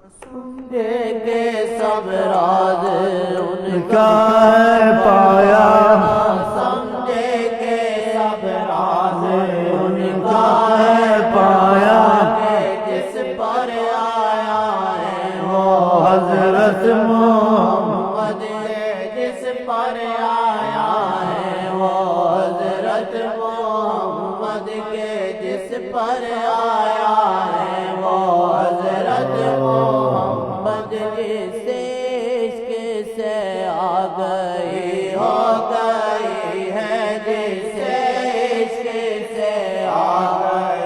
سمجھے کہ سب راز ان کا ہے پایا، سمجھے کہ سب راز ان کا ہے پایا، جس پر آیا ہے وہ حضرت محمد جس پر آیا ہے وہ حضرت محمد کے جس پر آیا ہے وہ حضرت محمد جس عشق سے آ گئی ہو گئی ہے جس عشق سے آ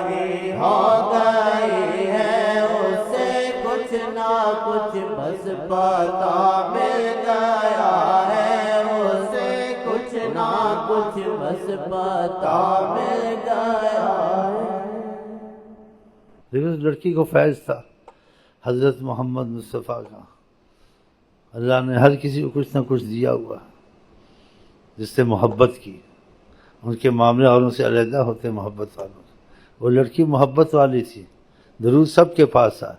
گئی ہو گئی ہے اس سے کچھ نہ کچھ بس پتا مل گیا ہے اس سے کچھ نہ کچھ بس پتا مل گیا ہے۔ لیکن اس لڑکی کو فیض تھا حضرت محمد مصطفیٰ کا، اللہ نے ہر کسی کو کچھ نہ کچھ دیا ہوا جس سے محبت کی، ان کے معاملے اوروں سے علیحدہ ہوتے محبت والوں سے۔ وہ لڑکی محبت والی تھی، درود سب کے پاس تھا،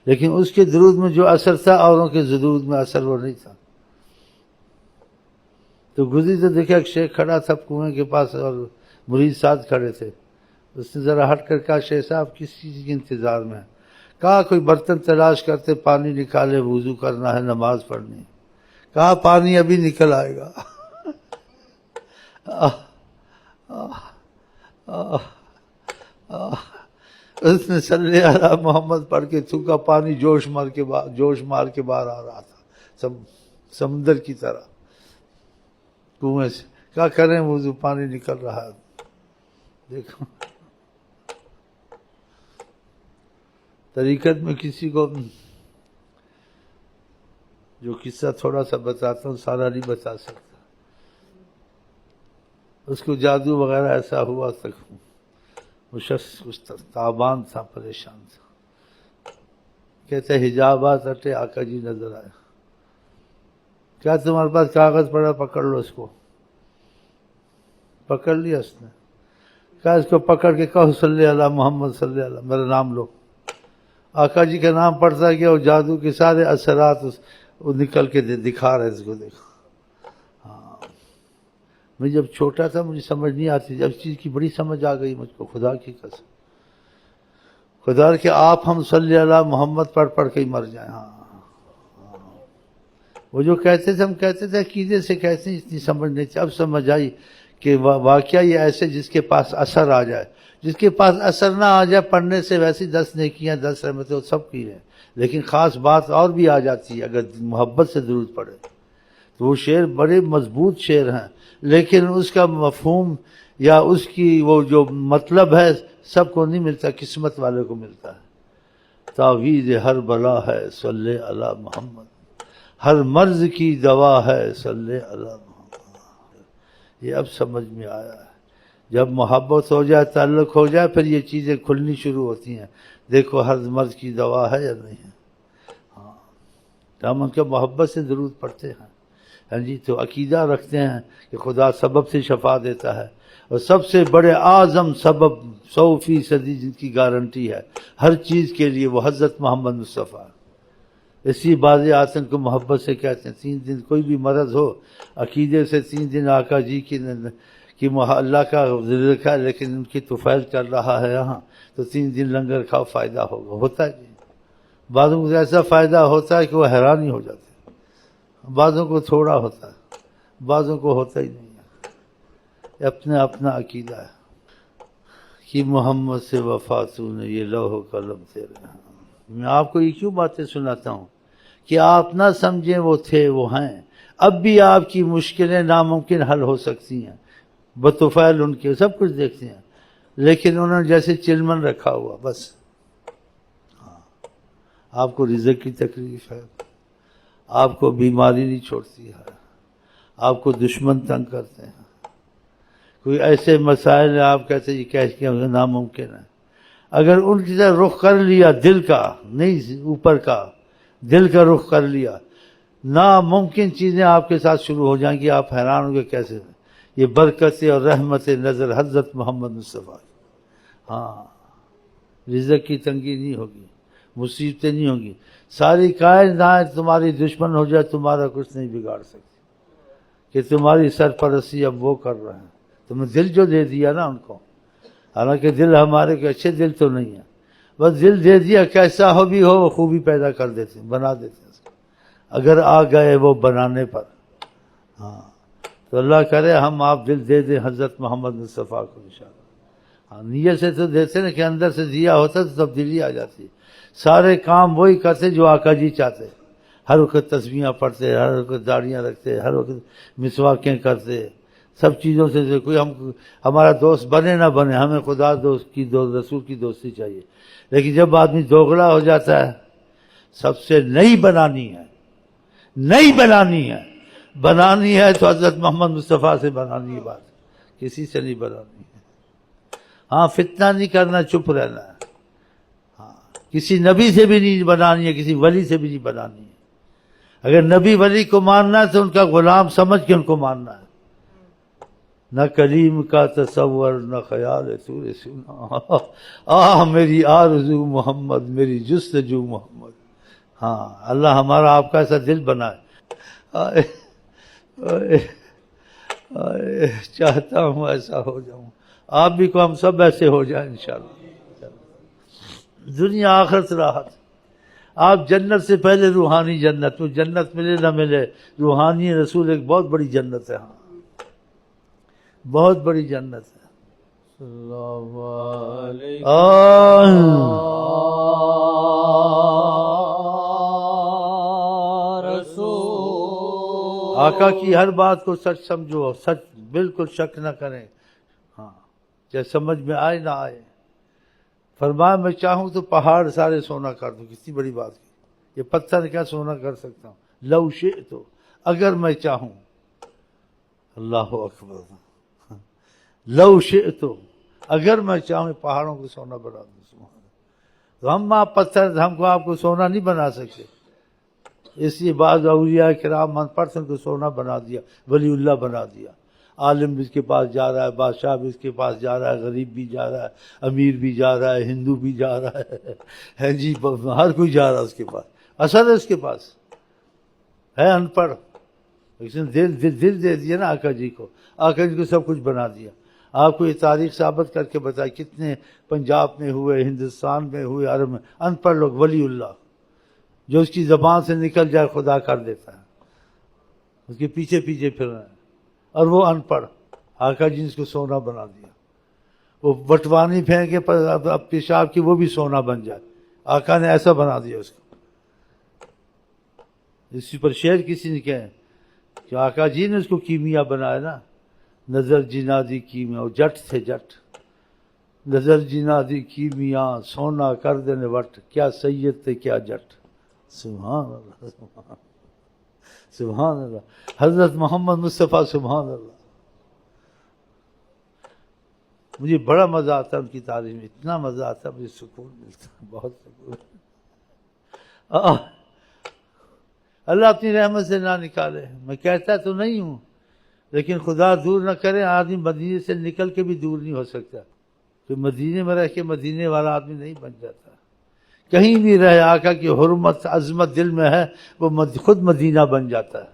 لیکن اس کے درود میں جو اثر تھا اوروں کے درود میں اثر وہ نہیں تھا۔ تو گزری تو دیکھا ایک شیخ کھڑا تھا کنویں کے پاس اور مرید ساتھ کھڑے تھے، اس نے ذرا ہٹ کر کہا شیخ صاحب کس چیز کے انتظار میں ہیں؟ کہا کوئی برتن تلاش کرتے پانی نکالے، وضو کرنا ہے، نماز پڑھنی ہے۔ کہا پانی ابھی نکل آئے گا۔ اس نے صلی علی محمد پڑھ کے تھوکا، پانی جوش مار کے باہر آ رہا تھا سمندر کی طرح کنویں سے۔ کیا کریں وضو، پانی نکل رہا ہے۔ دیکھو طریقت میں کسی کو جو قصہ تھوڑا سا بتاتا ہوں، سارا نہیں بتا سکتا، اس کو جادو وغیرہ ایسا ہوا تک وہ شخص کچھ تابان تھا، پریشان تھا۔ کہتے حجابات ہٹے، آقا جی نظر آئے۔ کیا تمہارے پاس کاغذ پڑا؟ پکڑ لو اس کو۔ پکڑ لیا اس نے، کہا اس کو پکڑ کے کہو صلی علی محمد، صلی علی میرا نام لو۔ آقا جی کا نام پڑھتا گیا، اور جادو کے سارے اثرات وہ نکل کے دکھا رہے اس کو۔ دیکھو ہاں، میں جب چھوٹا تھا مجھے سمجھ نہیں آتی، جب اس چیز کی بڑی سمجھ آ گئی مجھ کو، خدا کی قسم، خدا کہ آپ ہم صلی علی محمد پڑھ کے ہی مر جائیں۔ ہاں وہ جو کہتے تھے، ہم کہتے تھے عقیدے سے کہتے ہیں، اتنی سمجھ نہیں تھی، اب سمجھ آئی کہ واقعہ یہ ایسے جس کے پاس اثر آ جائے، جس کے پاس اثر نہ آ جائے، پڑھنے سے ویسی 10 نیکیاں 10 رحمتیں سب کی ہیں، لیکن خاص بات اور بھی آ جاتی ہے اگر محبت سے درود پڑھے تو۔ وہ شعر بڑے مضبوط شعر ہیں، لیکن اس کا مفہوم یا اس کی وہ جو مطلب ہے سب کو نہیں ملتا، قسمت والے کو ملتا ہے۔ تعویذ ہر بلا ہے صلی علی محمد، ہر مرض کی دوا ہے صلی علی محمد۔ یہ اب سمجھ میں آیا ہے، جب محبت ہو جائے، تعلق ہو جائے، پھر یہ چیزیں کھلنی شروع ہوتی ہیں۔ دیکھو ہر مرض کی دوا ہے یا نہیں ہے۔ ہاں تو ہم ان کے محبت سے درود پڑھتے ہیں، ہاں جی، تو عقیدہ رکھتے ہیں کہ خدا سبب سے شفا دیتا ہے، اور سب سے بڑے اعظم سبب 100% جن کی گارنٹی ہے ہر چیز کے لیے، وہ حضرت محمد مصطفیٰ۔ اسی باز آتن کو محبت سے کہتے ہیں۔ 3 دن کوئی بھی مرض ہو، عقیدے سے 3 دن آقا جی کی اللہ کا ذکر ہے، لیکن ان کی طفیل کر رہا ہے یہاں، تو 3 دن لنگر کھاؤ، فائدہ ہوگا۔ ہوتا ہے جی، بعضوں کو ایسا فائدہ ہوتا ہے کہ وہ حیران ہی ہو جاتے ہیں، بعضوں کو تھوڑا ہوتا ہے، بعضوں کو ہوتا ہی نہیں ہے۔ اپنا اپنا عقیدہ ہے کہ محمد سے وفا تو نے، یہ لوح و قلم تیرے ہیں۔ میں آپ کو یہ کیوں باتیں سناتا ہوں کہ آپ نہ سمجھیں وہ تھے وہ ہیں، اب بھی آپ کی مشکلیں ناممکن حل ہو سکتی ہیں بطفیل ان کے، سب کچھ دیکھتے ہیں، لیکن انہوں نے جیسے چلمن رکھا ہوا بس۔ ہاں، آپ کو رزق کی تکلیف ہے، آپ کو بیماری نہیں چھوڑتی ہے، آپ کو دشمن تنگ کرتے ہیں، کوئی ایسے مسائل ہیں آپ کہتے ہیں یہ کیسے ناممکن ہے۔ اگر ان کی طرح رخ کر لیا، دل کا نہیں اوپر کا، دل کا رخ کر لیا، ناممکن چیزیں آپ کے ساتھ شروع ہو جائیں گی، آپ حیران ہوں گے کیسے۔ یہ برکت اور رحمت نظر حضرت محمد مصطفیٰ۔ ہاں، رزق کی تنگی نہیں ہوگی، مصیبتیں نہیں ہوں گی. ساری کائنات تمہاری دشمن ہو جائے تمہارا کچھ نہیں بگاڑ سکتی، کہ تمہاری سرپرستی اب وہ کر رہے ہیں. تمہیں دل جو دے دیا نا ان کو، حالانکہ دل ہمارے کے اچھے دل تو نہیں ہے، بس دل دے دیا، کیسا ہو بھی ہو وہ خوبی پیدا کر دیتے ہیں، بنا دیتے ہیں اس کو، اگر آ گئے وہ بنانے پر. ہاں تو اللہ کرے ہم آپ دل دے دیں حضرت محمد مصطفیٰ کو انشاءاللہ. ہاں نیت سے تو دیتے نا، کہ اندر سے دیا ہوتا تو تبدیلی آ جاتی. سارے کام وہی کرتے جو آقا جی چاہتے، ہر وقت تسبیحاں پڑھتے، ہر وقت داڑیاں رکھتے، ہر وقت مسواکیں کرتے، سب چیزوں سے کوئی ہمارا دوست بنے نہ بنے، ہمیں خدا دوست کی رسول کی دوستی چاہیے. لیکن جب آدمی دوغلا ہو جاتا ہے، سب سے نہیں بنانی ہے، نہیں بنانی ہے تو حضرت محمد مصطفیٰ سے بنانی ہے، بات کسی سے نہیں بنانی ہے. ہاں فتنہ نہیں کرنا، چپ رہنا ہے. ہاں کسی نبی سے بھی نہیں بنانی ہے، کسی ولی سے بھی نہیں بنانی ہے. اگر نبی ولی کو ماننا ہے تو ان کا غلام سمجھ کے ان کو ماننا ہے، نہ کلیم کا تصور نہ خیال تو سنا، میری آرزو محمد، میری جستجو محمد. ہاں اللہ ہمارا آپ کا ایسا دل بنائے. چاہتا ہوں ایسا ہو جاؤں، آپ بھی کو ہم سب ایسے ہو جائیں انشاءاللہ. دنیا آخرت راحت. آپ جنت سے پہلے روحانی جنت، تو جنت ملے نہ ملے، روحانی رسول ایک بہت بڑی جنت ہے. ہاں بہت بڑی جنت ہے. آقا کی ہر بات کو سچ سمجھو، سچ بالکل شک نہ کریں. ہاں چاہے سمجھ میں آئے نہ آئے. فرمایا میں چاہوں تو پہاڑ سارے سونا کر دوں، کتنی بڑی بات کی. یہ پتھر کیا سونا کر سکتا ہوں؟ لو شئت، اگر میں چاہوں. اللہ اکبر. لو شئت، اگر میں چاہوں پہاڑوں کو سونا بنا دوں. تو ہم آپ پتھر، ہم کو آپ کو سونا نہیں بنا سکتے. اس لیے بعض اولیاء کرام من پرسن کو سونا بنا دیا، ولی اللہ بنا دیا. عالم بھی اس کے پاس جا رہا ہے، بادشاہ بھی اس کے پاس جا رہا ہے، غریب بھی جا رہا ہے، امیر بھی جا رہا ہے، ہندو بھی جا رہا ہے جی ہر کوئی جا رہا ہے اس کے پاس. اثر ہے اس کے پاس، ہے ان پڑھ، لیکن دل دے دیا نا آقا جی کو. آقا جی کو سب کچھ بنا دیا. آپ کو یہ تاریخ ثابت کر کے بتایا کتنے پنجاب میں ہوئے، ہندوستان میں ہوئے، عرب میں ان پڑھ لوگ ولی اللہ، جو اس کی زبان سے نکل جائے خدا کر دیتا ہے، اس کے پیچھے پیچھے پھر رہے ہیں. اور وہ ان پڑھ، آقا جی نے اس کو سونا بنا دیا. وہ بٹوانی پھینکے اب پیشاب کی، وہ بھی سونا بن جائے. آقا نے ایسا بنا دیا اس کو. اسی پر شعر کسی نے کہا کہ آقا جی نے اس کو کیمیا بنایا نا. نظر جنا دی کیمیا، وہ جٹ تھے جٹ. نظر جنا دی کیمیا سونا کر دینے وٹ، کیا سید تھے کیا جٹ. سبحان اللہ سبحان اللہ. حضرت محمد مصطفیٰ سبحان اللہ. مجھے بڑا مزہ آتا ہے ان کی تعریف میں، اتنا مزہ آتا ہے، مجھے سکون ملتا ہے، بہت سکون. اللہ اپنی رحمت سے نہ نکالے. میں کہتا تو نہیں ہوں، لیکن خدا دور نہ کرے، آدمی مدینے سے نکل کے بھی دور نہیں ہو سکتا. کہ مدینے میں رہ کے مدینے والا آدمی نہیں بن جاتا. کہیں بھی رہے، آقا کی حرمت عظمت دل میں ہے، وہ خود مدینہ بن جاتا ہے.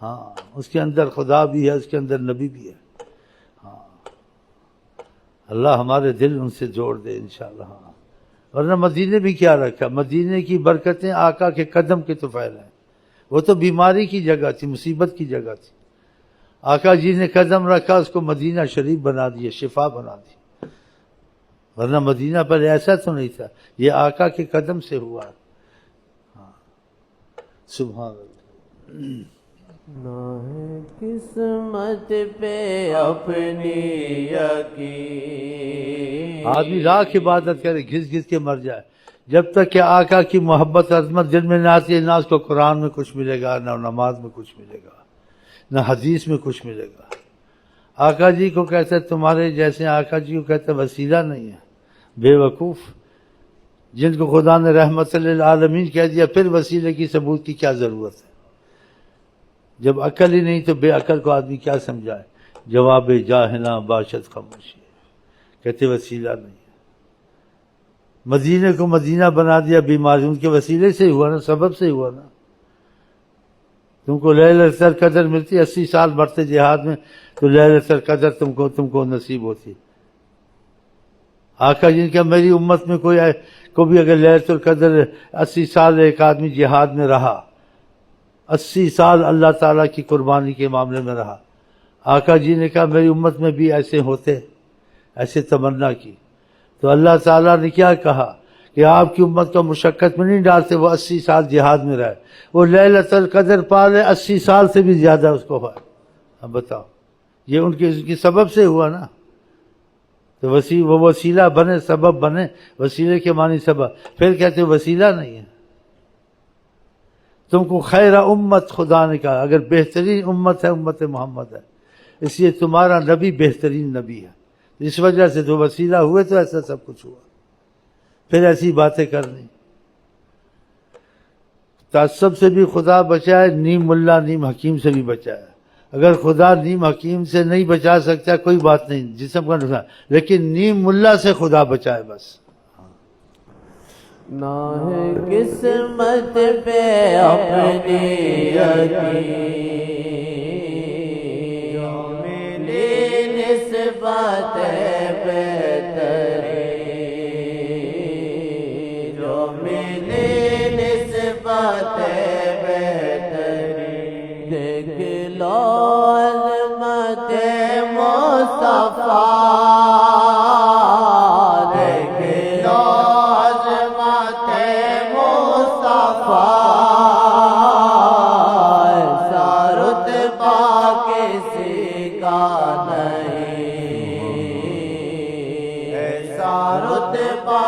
ہاں اس کے اندر خدا بھی ہے، اس کے اندر نبی بھی ہے. ہاں اللہ ہمارے دل ان سے جوڑ دے انشاءاللہ. ہاں ورنہ مدینے بھی کیا رکھا، مدینے کی برکتیں آقا کے قدم کے طفیل ہیں. وہ تو بیماری کی جگہ تھی، مصیبت کی جگہ تھی. آقا جی نے قدم رکھا، اس کو مدینہ شریف بنا دیا، شفا بنا دی. ورنہ مدینہ پر ایسا تو نہیں تھا، یہ آقا کے قدم سے ہوا. ہاں سبحان اللہ. نہ قسمت پہ اپنی یقین، آدمی لاکھ عبادت کرے، گھس گھس کے مر جائے، جب تک کہ آقا کی محبت عظمت دل میں نہ آتی ہے، نہ اس کو قرآن میں کچھ ملے گا، نہ نماز میں کچھ ملے گا، نہ حدیث میں کچھ ملے گا. آقا جی کو کہتے ہیں تمہارے جیسے، آقا جی کو کہتے ہیں وسیلہ نہیں ہے، بے وقوف. جن کو خدا نے رحمت للعالمین کہہ دیا، پھر وسیلے کی ثبوت کی کیا ضرورت ہے؟ جب عقل ہی نہیں تو بے عقل کو آدمی کیا سمجھائے؟ جواب جاہلاں باشد خاموشی. کہتے وسیلہ نہیں ہے. مدینے کو مدینہ بنا دیا بیماریوں کے وسیلے سے ہوا نا، سبب سے ہوا نا. تم کو لیلۃ القدر ملتی، 80 سال بڑھتے جہاد میں تو لیلۃ القدر تم کو نصیب ہوتی. آقا جن کا میری امت میں کو بھی اگر لیلۃ القدر 80 سال ایک آدمی جہاد میں رہا، 80 سال اللہ تعالیٰ کی قربانی کے معاملے میں رہا، آقا جی نے کہا میری امت میں بھی ایسے ہوتے، ایسے تمنا کی، تو اللہ تعالیٰ نے کیا کہا کہ آپ کی امت کو مشقت میں نہیں ڈالتے. وہ 80 سال جہاد میں رہے، وہ لیلۃ القدر پا لے، 80 سال سے بھی زیادہ اس کو ہے. اب بتاؤ، یہ ان کی سبب سے ہوا نا. تو وہ وسیلہ بنے، سبب بنے، وسیلے کے معنی سبب. پھر کہتے وسیلہ نہیں ہے. تم کو خیر امت خدا نے کہا، اگر بہترین امت ہے امت محمد ہے، اس لیے تمہارا نبی بہترین نبی ہے. اس وجہ سے تو وسیلہ ہوئے تو ایسا سب کچھ ہوا. پھر ایسی باتیں کرنی. تعصب سے بھی خدا بچائے، نیم ملا نیم حکیم سے بھی بچائے. اگر خدا نیم حکیم سے نہیں بچا سکتا کوئی بات نہیں، جسم کا نقصان، لیکن نیم ملا سے خدا بچائے بس. نہ ہے قسمت پہ اپنی یقین، جو ملی نسبت بہتری، جو ملی نسبت بہتری. دیکھ لو عظمت مصطفیٰ، دیکھ لو عظمت مصطفیٰ، ایسا رتبہ کسی کا نہیں، ایسا رتبہ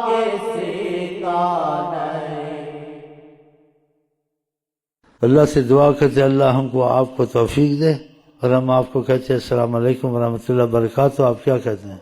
کسی کا نہیں. اللہ سے دعا کرتے اللہ ہم کو آپ کو توفیق دے، اور ہم آپ کو کہتے ہیں السلام علیکم ورحمۃ اللہ وبرکاتہ. آپ کیا کہتے ہیں؟